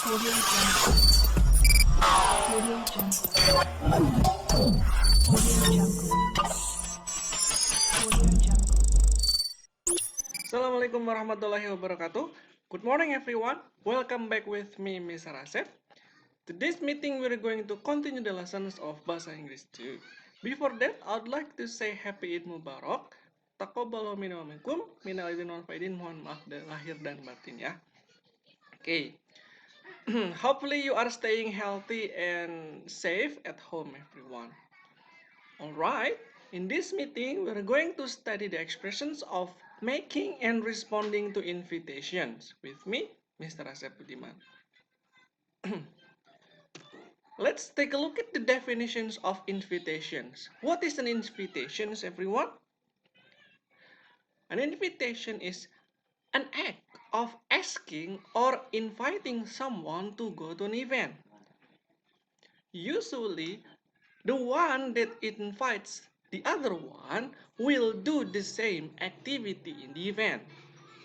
Audio Jungle. Audio Jungle. Audio Jungle. Audio Jungle. Assalamualaikum warahmatullahi wabarakatuh. Good morning everyone. Welcome back with me, Mr. Asep. Today's meeting we're going to continue the lessons of Bahasa Inggris 2. Before that, I'd like to say Happy Eid Mubarak. Taqabbalu minna wa minkum. Minal aidin wal faidin. Mohon maaf lahir dan batin ya. Okay. Hopefully you are staying healthy and safe at home everyone. Alright, in this meeting, we're going to study the expressions of making and responding to invitations. With me, Mr. Asep Budiman. Let's take a look at the definitions of invitations. What is an invitation, everyone? An invitation is an act of asking or inviting someone to go to an event. Usually, the one that invites the other one will do the same activity in the event.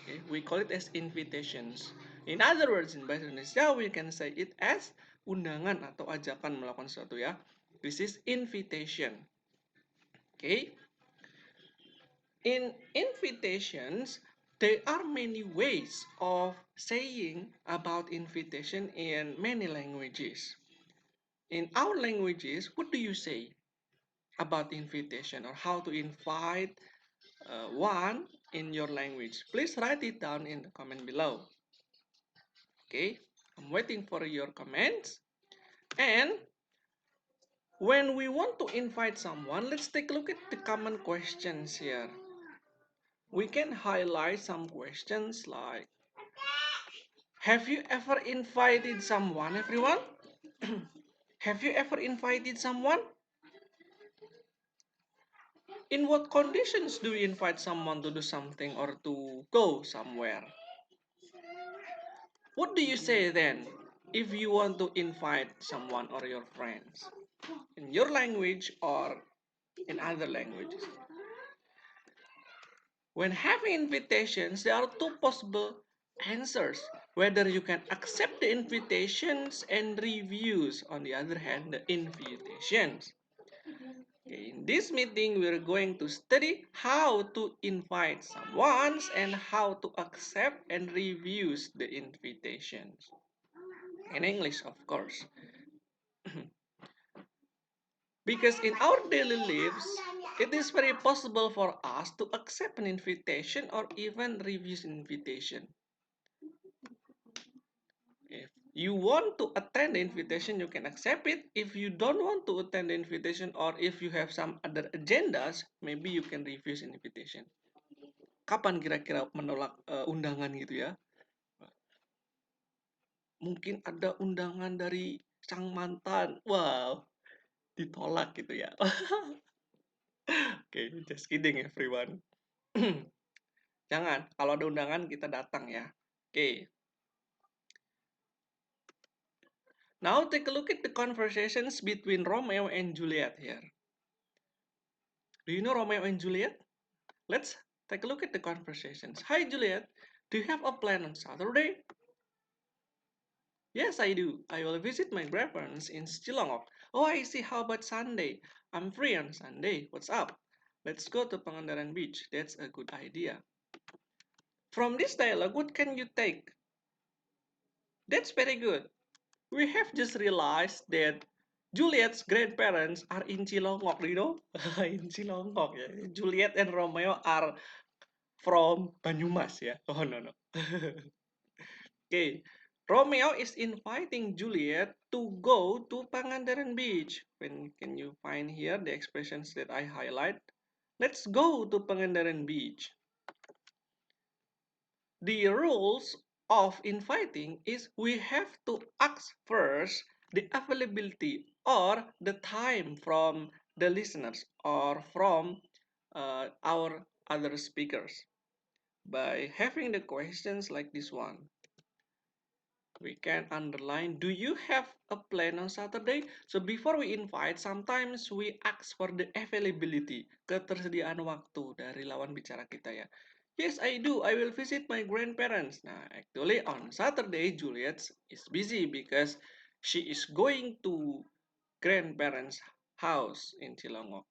Okay, we call it as invitations. In other words, in Bahasa Indonesia, we can say it as undangan atau ajakan melakukan sesuatu ya. This is invitation. Okay. In invitations, there are many ways of saying about invitation in many languages. In our languages, what do you say about invitation or how to invite one in your language? Please write it down in the comment below. Okay, I'm waiting for your comments. And when we want to invite someone, let's take a look at the common questions here. We can highlight some questions like, have you ever invited someone, everyone? Have you ever invited someone? In what conditions do you invite someone to do something or to go somewhere? What do you say then if you want to invite someone or your friends? In your language or in other languages? When having invitations, there are two possible answers. Whether you can accept the invitations and refuse, on the other hand, the invitations. Okay, in this meeting, we're going to study how to invite someone and how to accept and refuse the invitations. In English, of course. Because in our daily lives, it is very possible for us to accept an invitation or even refuse an invitation. If you want to attend the invitation, you can accept it. If you don't want to attend the invitation or if you have some other agendas, maybe you can refuse an invitation. Kapan kira-kira menolak undangan gitu ya? Mungkin ada undangan dari sang mantan. Wow, ditolak gitu ya. Okay, just kidding everyone. Jangan, kalau ada undangan kita datang ya. Okay. Now take a look at the conversations between Romeo and Juliet here. Do you know Romeo and Juliet? Let's take a look at the conversations. Hi Juliet, do you have a plan on Saturday? Yes, I do. I will visit my grandparents in Cilongok. Oh, I see. How about Sunday? I'm free on Sunday. What's up? Let's go to Pangandaran Beach. That's a good idea. From this dialogue, what can you take? That's very good. We have just realized that Juliet's grandparents are in Cilongok, you know? In Cilongok, yeah. Juliet and Romeo are from Banyumas, yeah? Oh, no. Okay, Romeo is inviting Juliet to go to Pangandaran Beach. When can you find here the expressions that I highlight? Let's go to Pangandaran Beach. The rules of inviting is we have to ask first the availability or the time from the listeners or from our other speakers by having the questions like this one. We can underline, do you have a plan on Saturday? So before we invite, sometimes we ask for the availability, ketersediaan waktu dari lawan bicara kita ya. Yes, I do. I will visit my grandparents. Nah, actually, on Saturday, Juliet is busy because she is going to grandparents' house in Cilongok.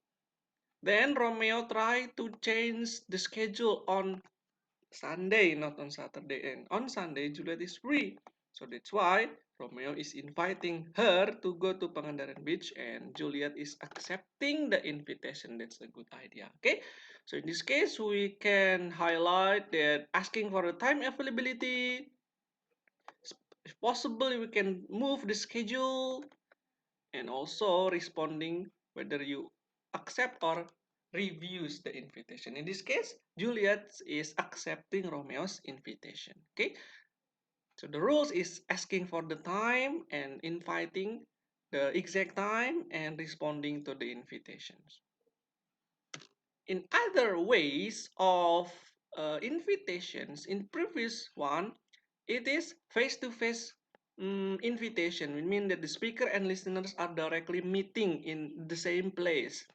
Then Romeo tried to change the schedule on Sunday, not on Saturday. And on Sunday, Juliet is free. So that's why Romeo is inviting her to go to Pangandaran Beach, and Juliet is accepting the invitation. That's a good idea. Okay. So in this case, we can highlight that asking for the time availability. If possible, we can move the schedule, and also responding whether you accept or refuse the invitation. In this case, Juliet is accepting Romeo's invitation. Okay, so the rules is asking for the time and inviting the exact time and responding to the invitations. In other ways of invitations, in previous one, it is face-to-face invitation. We mean that the speaker and listeners are directly meeting in the same place.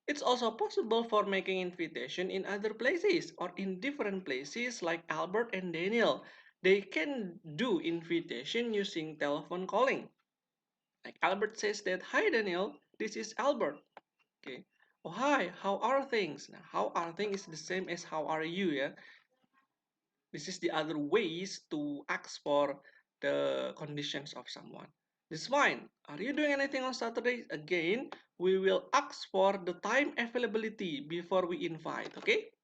It's also possible for making invitation in other places or in different places like Albert and Daniel. They can do invitation using telephone calling. Like Albert says that, "Hi Daniel, this is Albert." Okay. Oh, hi, how are things? Now, how are things is the same as how are you, yeah? This is the other ways to ask for the conditions of someone. This is fine. Are you doing anything on Saturday? Again, we will ask for the time availability before we invite, okay?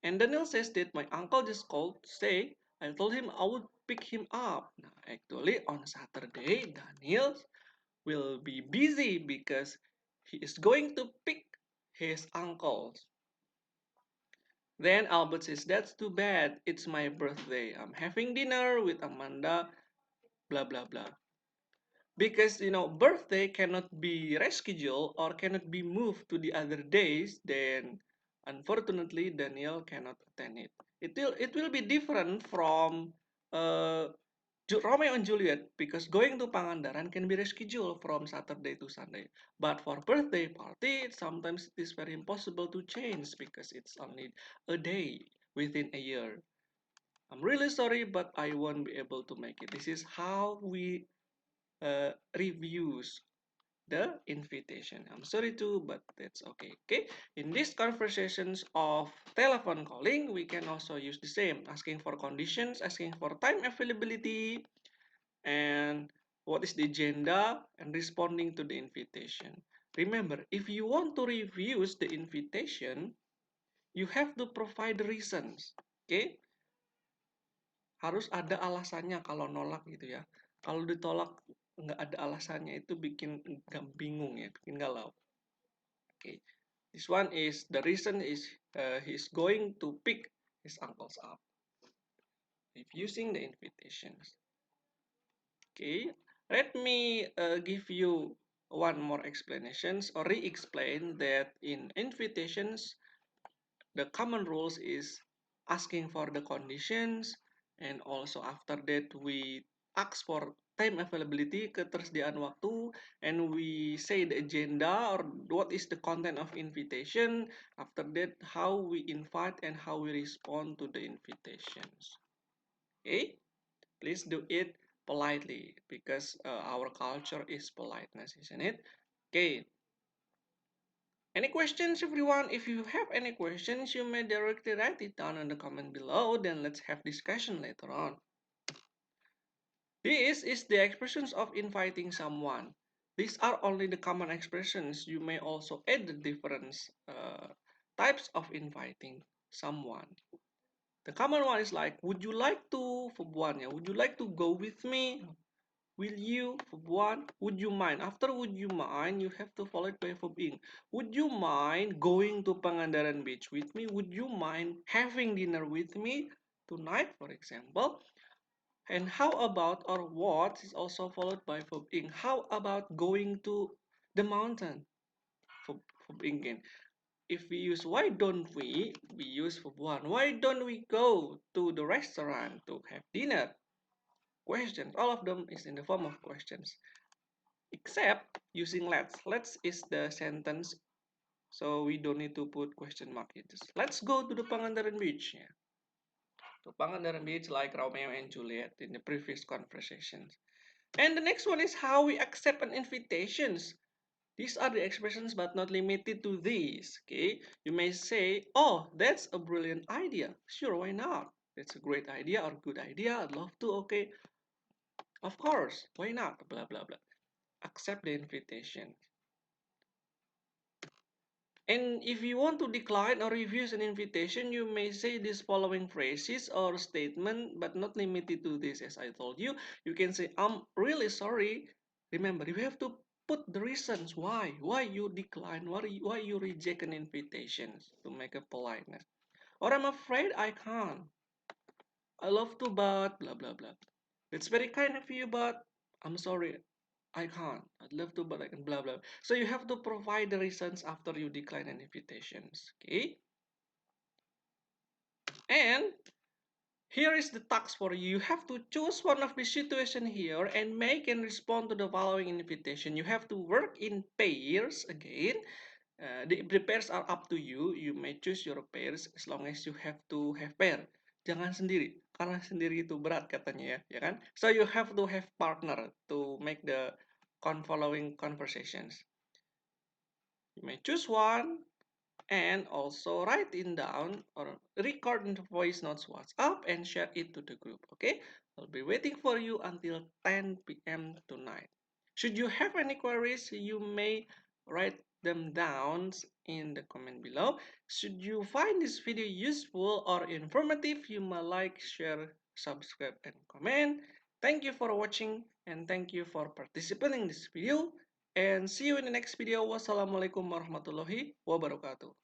And Daniel says that my uncle just called to say I told him I would pick him up. Now, actually, on Saturday, Daniel will be busy because he is going to pick his uncles. Then Albert says, "That's too bad. It's my birthday. I'm having dinner with Amanda, blah, blah, blah." Because, birthday cannot be rescheduled or cannot be moved to the other days, then unfortunately, Daniel cannot attend it. It will be different from uh, Romeo and Juliet because going to Pangandaran can be rescheduled from Saturday to Sunday. But for birthday party, sometimes it is very impossible to change because it's only a day within a year. I'm really sorry, but I won't be able to make it. This is how we reviews the invitation. I'm sorry too, but that's okay. Okay. In these conversations of telephone calling, we can also use the same, asking for conditions, asking for time availability, and what is the agenda, and responding to the invitation. Remember, if you want to refuse the invitation, you have to provide the reasons. Okay, harus ada alasannya kalau nolak gitu ya. Kalau ditolak nggak ada alasannya itu bikin bingung ya, bikin galau. Okay, this one is the reason is he's going to pick his uncles up, refusing the invitations. Okay, let me give you one more explanations or re-explain that in invitations, the common rules is asking for the conditions, and also after that we ask for time availability, ketersediaan waktu, and we say the agenda or what is the content of invitation. After that, how we invite and how we respond to the invitations. Okay, please do it politely because our culture is politeness, isn't it? Okay. Any questions, everyone? If you have any questions, you may directly write it down in the comment below. Then let's have discussion later on. This is the expressions of inviting someone. These are only the common expressions. You may also add the different types of inviting someone. The common one is like, would you like to, would you like to go with me? Will you, verb 1, would you mind? After would you mind, you have to follow it by verb-ing. Would you mind going to Pangandaran Beach with me? Would you mind having dinner with me tonight, for example? And how about or what is also followed by verb-ing. How about going to the mountain? Verb-ing again. If we use why don't we use verb 1. Why don't we go to the restaurant to have dinner? Questions. All of them is in the form of questions, except using let's. Let's is the sentence So we don't need to put question mark here. Just let's go to the Pangandaran Beach. Yeah. To Pangandaran Beach like Romeo and Juliet in the previous conversations. And the next one is how we accept an invitations. These are the expressions but not limited to these. Okay, you may say, oh, that's a brilliant idea. Sure, why not? It's a great idea or good idea. I'd love to. Okay, of course, why not? Blah blah blah. Accept the invitation. And if you want to decline or refuse an invitation, you may say these following phrases or statement, but not limited to this. As I told you, you can say, I'm really sorry. Remember, you have to put the reasons why you decline, why you reject an invitation to make a politeness. Or I'm afraid I can't. I love to, but blah blah blah. It's very kind of you, but I'm sorry. I can't. I'd love to, but I can blah blah. So you have to provide the reasons after you decline an invitations. Okay. And here is the task for you. You have to choose one of the situation here and make and respond to the following invitation. You have to work in pairs again. The pairs are up to you. You may choose your pairs as long as you have to have pair. Jangan sendiri, karena sendiri itu berat katanya ya kan? So you have to have partner to make the following conversations. You may choose one and also write it down or record in the voice notes WhatsApp and share it to the group. Okay, I'll be waiting for you until 10 p.m. tonight. Should you have any queries, you may write them down in the comment below. Should you find this video useful or informative, you may like, share, subscribe, and comment. Thank you for watching and thank you for participating in this video. And see you in the next video. Wassalamualaikum warahmatullahi wabarakatuh.